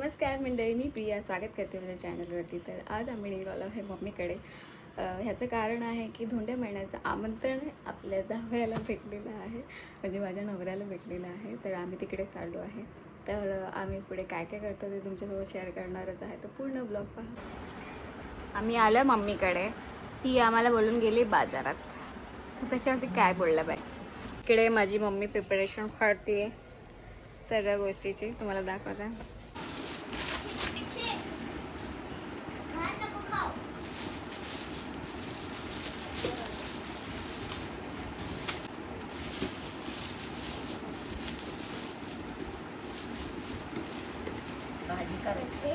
नमस्कार मंडळी, मी प्रिया स्वागत करते माझ्या चॅनलवरती. तर आज आम्ही निघालो आहे मम्मीकडे. ह्याचं कारण आहे की धोंड्या महिन्याचं आमंत्रण आपल्या जावयाला भेटलेलं आहे, म्हणजे माझ्या नवऱ्याला भेटलेलं आहे. तर आम्ही तिकडे चाललो आहे. तर आम्ही पुढे काय काय करतो ते तुमच्यासोबत शेअर करणारच आहे. तर पूर्ण ब्लॉग पहा. आम्ही आलो मम्मीकडे. ती आम्हाला बोलून गेली बाजारात. तर त्याच्यावरती काय बोललं बाय. इकडे माझी मम्मी प्रिपरेशन करते सगळ्या गोष्टीची, तुम्हाला दाखवते. भाजी करायची,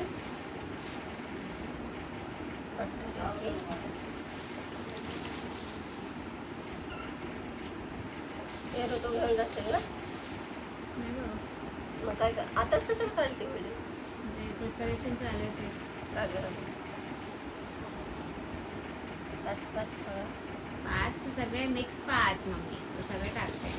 बटाट्याची. ते ऋतू घेऊन जातील ना, मग काय आताच कसं काढते वेळी म्हणजे प्रिपरेशन चालू आहे ते. काय गरज पाच पाच फळं. पाच सगळे मिक्स पाच मम्मी सगळे टाकते.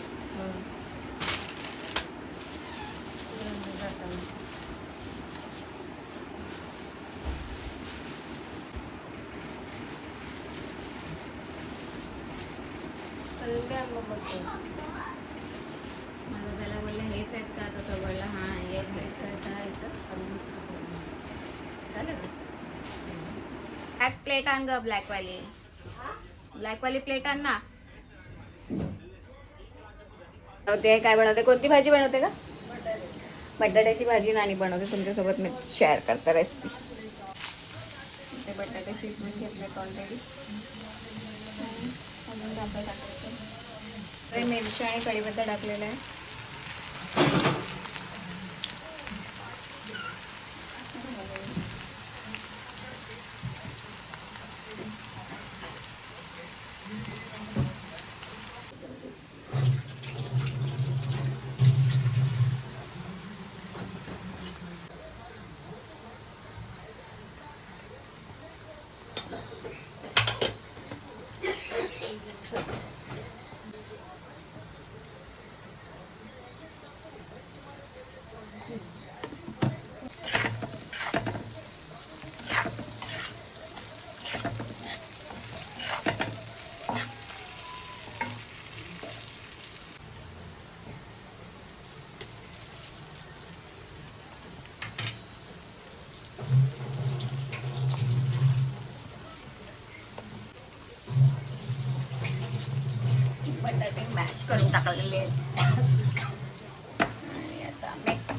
मला त्याला बोलले हेच आहेत का, तर तो बोलला हां हेच आहेत. ब्लॅक प्लेट आण ग, ब्लॅकवाली प्लेट आण ना. बनवते काय बनवते, कोणती भाजी बनवते का? बटाट्याची भाजी नानी बनवते, तुमच्यासोबत मी शेअर करते रेसिपी. ते बटाटे शिजवून घेतलेत ऑलरेडी. अजून कांदा टाकायचं, मिरची आणि कढीपत्ता टाकलेला आहे. बटाटे मॅश करून टाकलेले आहेत. आणि आता मिक्स.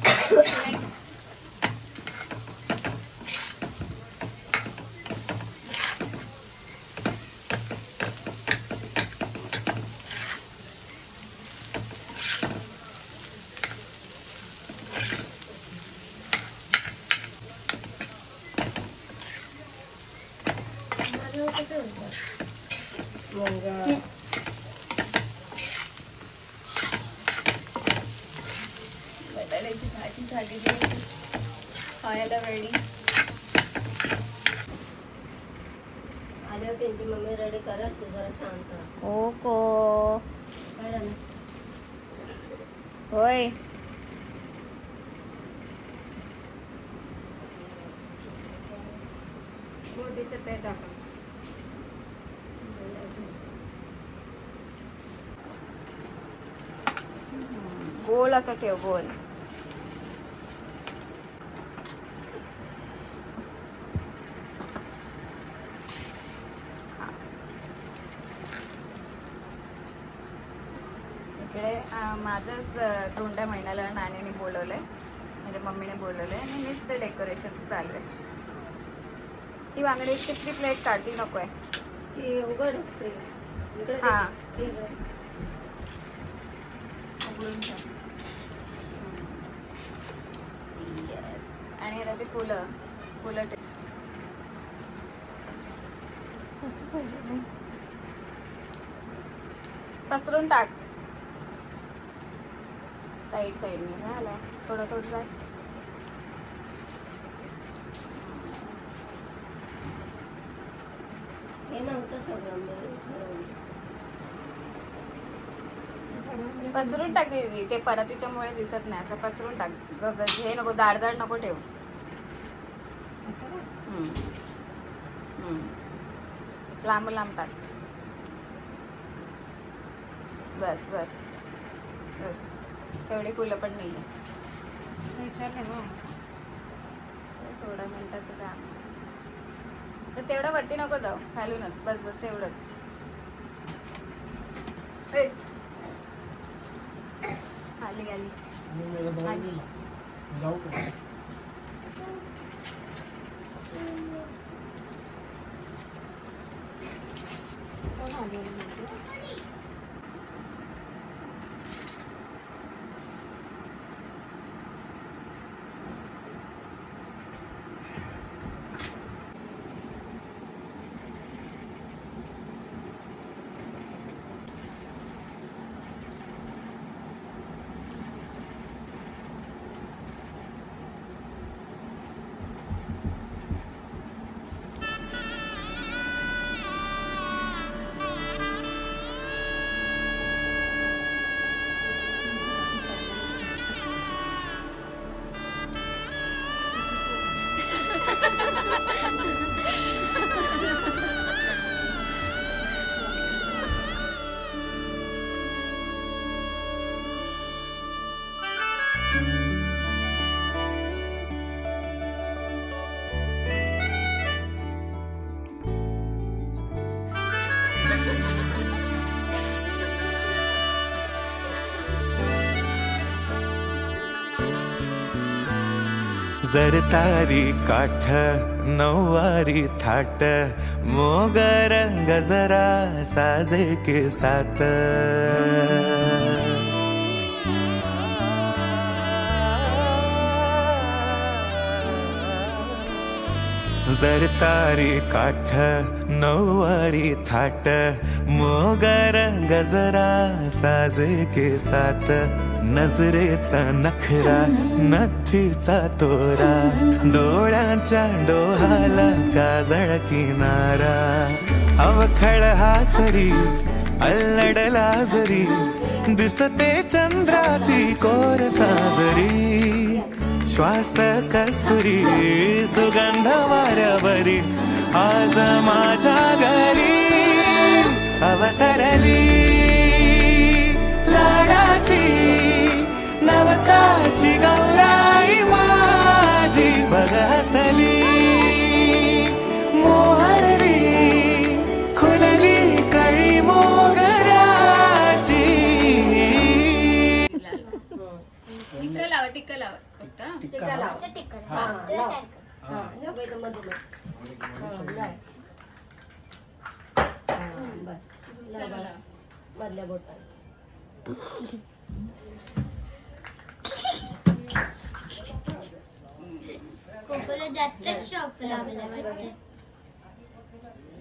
बटाट्याची भाजी झाली, खायला रेडी. आल्यावर त्यांची मम्मी रेडी करत, तू जरा शांत राहा. ओको काय झालं? होय. मोठीचं ते टाका. गोल असं ठेव, गोल. इकडे माझंच धोंड्या महिन्याला नानीने बोलवलंय, म्हणजे मम्मीने बोलवलंय आणि मीच ते डेकोरेशन चालू आहे. ती बांगडी चिपली प्लेट काढती नको आहे. ती उघड हां इकडे. आणि आता ते फुलं पसरून टाक साईडने. झालं, थोडं जाय. हे नव्हतं सगळं पसरून टाक दीदी, ते परातीच्यामुळे दिसत नाही. असं पसरून टाक, हे नको जाड नको ठेव. लांब लांब टाक. बस बस बस. तेवढी फुलं पण नाही आहे. थोड्या मिनिटाचं काम. तर तेवढं वरती नको जाऊ, खालूनच. बस बस तेवढंच. खाली खाली. जरतारी काठ नऊवारी थाट मोगर गजरा साजे के साथ जरतारी काठ नऊवारी थाट मोगर गजरा साजे के साथ नजरेचा नखरा नथीचा तोरा डोळ्यांच्या डोहाला काजळ किनारा अवखळ हासरी अल्लडला जरी दिसते चंद्राची कोर साजरी श्वास कस्तुरी सुगंध वाऱ्यावरी आज माझ्या घरी अवतरली लाडाची नवसाची गौराई माझी बघसली मोहरली खुलली कळी मोगराची. टिक्क लावा टिक्क लावा फक्त. टिक्का लाव. हा, लाव. हा, लाव बाई, मधोमध. हा, लाव. हा, बस. लाव, चला, लाव. लावा. मधल्या बोटाने. कोकोला जास्तच शॉक लागला वाटतं.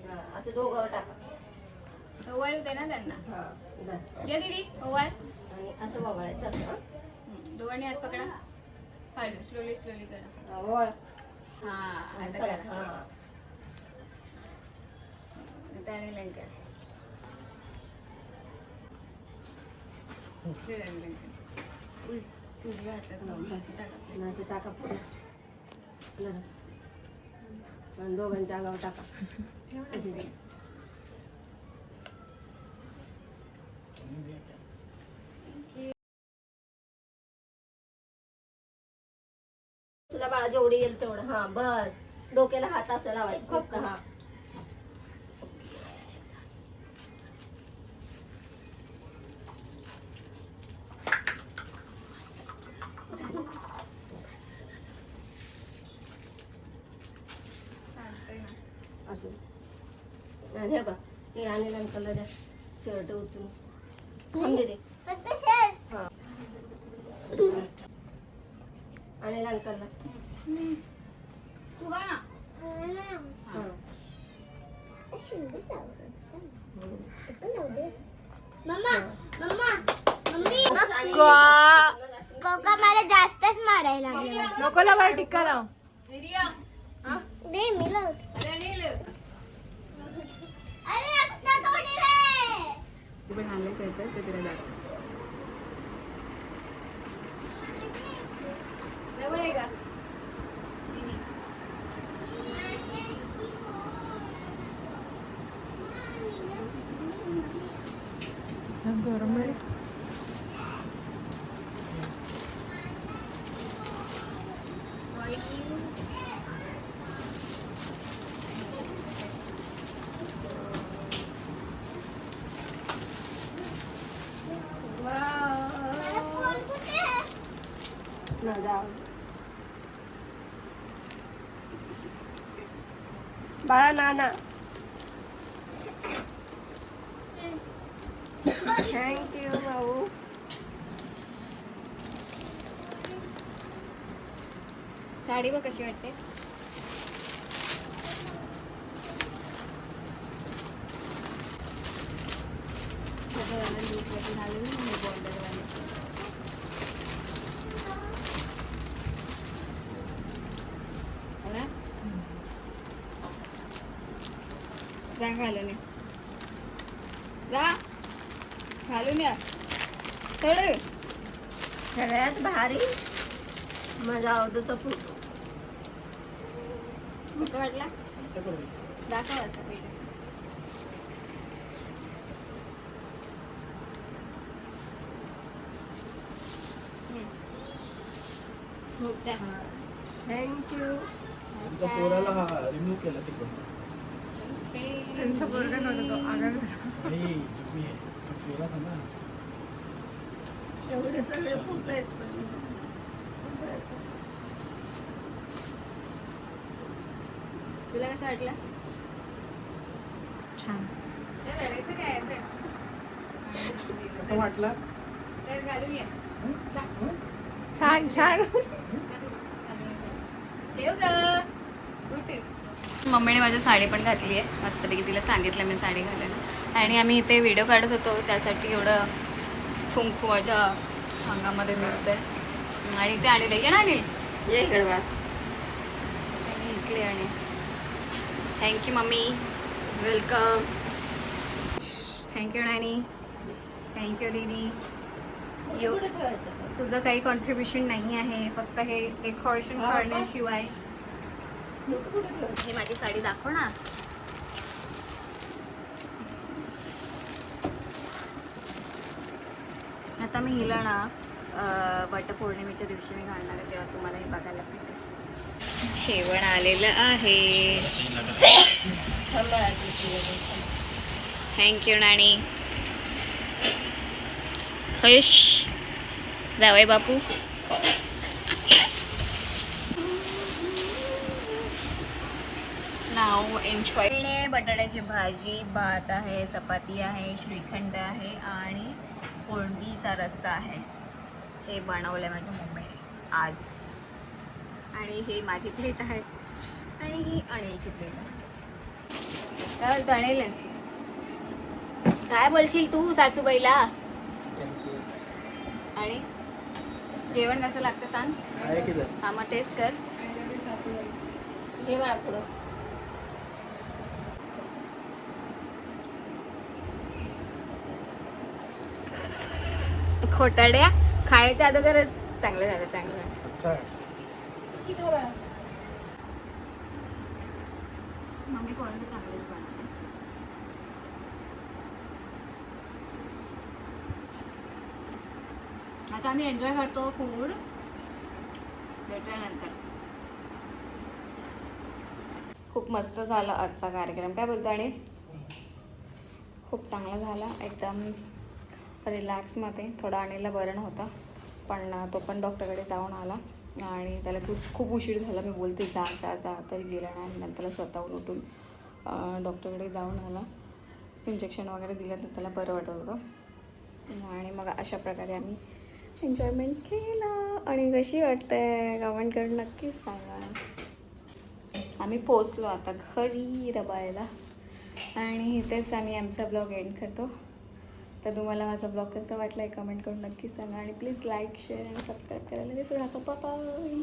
हा, असं दोघावर टाका. ओवाळू दे ना त्यांना. हा, धर. या दीदी ओवाळ. आणि असं वळायचं हा. दोघांनी हात पकडा. हळू स्लोली स्लोली करा. हा, वळ. हा आता करा. करा. हा. त्याने लंग करा. उजव्या हातात टाका. असं टाका पुढे. धर. आणि दोघांच्या अंगावर टाका. अशी दे. तुला बाळा जेवढी येईल तेवढं. हा बस. डोक्याला हात असं लावायचं फक्त. हा चालतंय ना. असं. आणि हे बघ हे आणि अंकलला द्या शर्ट उचलून. थांबले दे. फक्त शेर. हा आणि अंकलला. तू गा ना. हा. मम्मा मम्मा मम्मी कोका मला जास्तच मारायला लागला. नको लावा टिक्का लाव. दीदी या. दे मी लावते. अरे अनिल. अरे रस्ता तोडी रे. तू पण आणलंच आहे तर तिला दाखव. जवळ आहे का दीदी? मला फोन कुठे आहे? ना जाऊ बाळा नाना थँक्यू भाऊ. साडी बघ कशी वाटते. जा घालून ये. जा घालून या चढ. सगळ्यात भारी माझा आवडतो फोटो. कसं वाटला दाखव असं व्हिडिओ. खूप द्या. थँक्यू. पोराला हा रिमूव्ह केला तिकडून. त्यांचा पोरगा नव्हता तो आगामी. नाही, तुम्ही तो पोरा था ना. एवढे सगळे फोटो आहेत पण. तुला कसं वाटलं. छान. तर रडायचं काय याचं? कसं वाटला? तर घालून ये. जा. छान छान. ठेव गं. उठ. मम्मीने माझी साडी पण घातली आहे मस्तपैकी. तिला सांगितलं मी साडी घालायला. आणि आम्ही इथे व्हिडिओ काढत होतो त्यासाठी एवढं कुंकू माझ्या अंगामध्ये दिसतंय. आणि इथे आलेलं आहे ना अनिल. ये इकडे बा. आणि इकडे आणि थँक्यू मम्मी. वेलकम. थँक्यू नानी. थँक्यू दीदी. तुझं काही कॉन्ट्रीब्युशन नाही आहे फक्त हे डेकोरेशन करण्याशिवाय. हे माझी साडी दाखव ना. आता मी हिला ना वटपौर्णिमेच्या दिवशी मी घालणार आहे तेव्हा तुम्हाला हे बघायला भेटेल. जेवण आलेलं आहे. थँक्यू नानी. खुश जावई बापू. नाव एन्जॉय. बटाट्याची भाजी, भात आहे, चपाती आहे, श्रीखंड आहे आणि फोडणीचा रस्सा आहे. हे बनवलं आहे माझ्या मम्मीने आज. आणि हे माझी प्लेट आहे आणि ही अनिलची प्लेट आहे. काय बोलतो अनिल. काय बोलशील तू सासूबाईला. आणि जेवण कसं लागतं सांग. आहे की हा मग टेस्ट कर. घे मला पुढं. खोटाड्या खायच्या अगोदरच चांगलं झालं. चांगलं झालं. मम्मी कोणतं चांगलंच बनवते. आता आम्ही एन्जॉय करतो फूड. भेटल्यानंतर. खूप मस्त झाला आजचा कार्यक्रम. काय बोलतो आणि खूप चांगला झाला एकदम रिलॅक्समध्ये. थोडा अनिलला बरं नव्हतं पण तो पण डॉक्टरकडे जाऊन आला. आणि त्याला खूप उशीर झाला. मी बोलते जा जा जा तरी गेला नाही. आणि नंतर स्वतःहून उठून डॉक्टरकडे जाऊन आला. इंजेक्शन वगैरे दिलं तर त्याला बरं वाटत होतं. आणि मग अशा प्रकारे आम्ही एन्जॉयमेंट केला. आणि कशी वाटते कमेंट करून नक्कीच सांगा. आम्ही पोचलो आता घरी रबायला. आणि इथेच आम्ही आमचा ब्लॉग एंड करतो. तर तुम्हाला माझा ब्लॉग कसा वाटला आहे कमेंट करून नक्कीच सांगा. आणि प्लीज लाईक शेअर आणि सबस्क्राईब करायला विसरू नका. बाय.